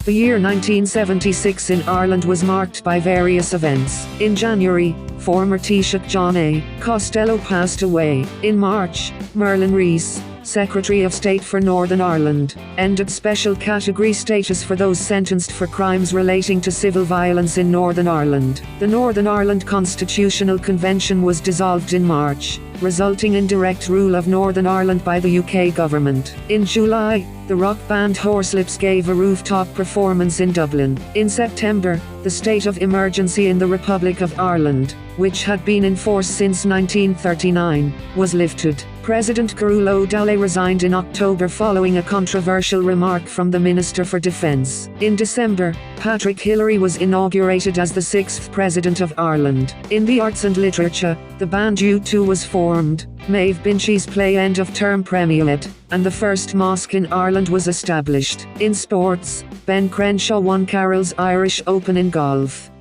The year 1976 in Ireland was marked by various events. In January, former Taoiseach John A. Costello passed away. In March, Merlyn Rees, Secretary of State for Northern Ireland, ended special category status for those sentenced for crimes relating to civil violence in Northern Ireland. The Northern Ireland Constitutional Convention was dissolved in March, resulting in direct rule of Northern Ireland by the UK government. In July, the rock band Horslips gave a rooftop performance in Dublin. In September, the state of emergency in the Republic of Ireland, which had been in force since 1939, was lifted. President Cearbhall Ó Dálaigh resigned in October following a controversial remark from the Minister for Defence. In December, Hillery was inaugurated as the 6th President of Ireland. In the arts and literature, the band U2 was formed, Maeve Binchy's play End of Term premiered, and the first mosque in Ireland was established. In sports, Crenshaw won Carroll's Irish Open in golf.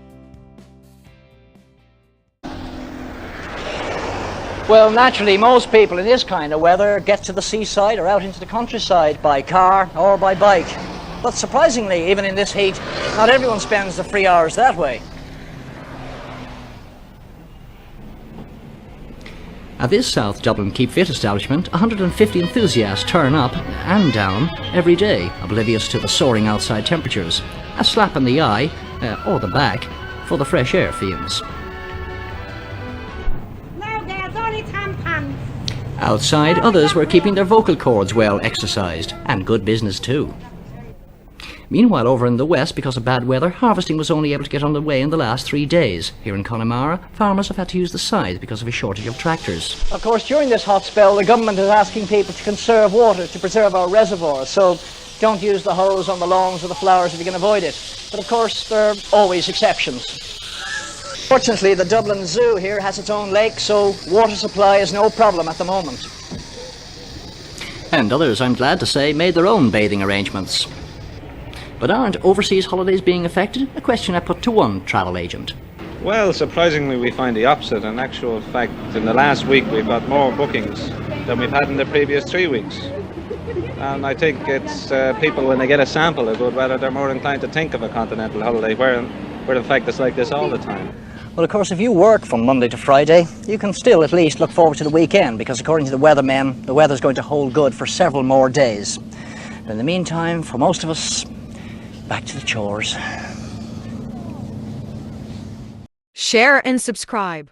Well, naturally, most people in this kind of weather get to the seaside or out into the countryside by car or by bike. But surprisingly, even in this heat, not everyone spends the free hours that way. At this South Dublin Keep Fit establishment, 150 enthusiasts turn up and down every day, oblivious to the soaring outside temperatures. A slap in the eye, or the back, for the fresh air fiends. Outside, others were keeping their vocal cords well exercised, and good business too. Meanwhile, over in the west, because of bad weather, harvesting was only able to get underway in the last 3 days. Here in Connemara, farmers have had to use the scythe because of a shortage of tractors. Of course, during this hot spell, the government is asking people to conserve water, to preserve our reservoirs, so don't use the hose on the lawns or the flowers if you can avoid it. But of course, there are always exceptions. Fortunately, the Dublin Zoo here has its own lake, so water supply is no problem at the moment. And others, I'm glad to say, made their own bathing arrangements. But aren't overseas holidays being affected? A question I put to one travel agent. Well, surprisingly we find the opposite. In actual fact, in the last week we've got more bookings than we've had in the previous 3 weeks. And I think it's people, when they get a sample of good weather, they're more inclined to think of a continental holiday, where in fact it's like this all the time. Well, of course, if you work from Monday to Friday, you can still at least look forward to the weekend, because according to the weathermen, the weather's going to hold good for several more days. But in the meantime, for most of us, back to the chores. Share and subscribe.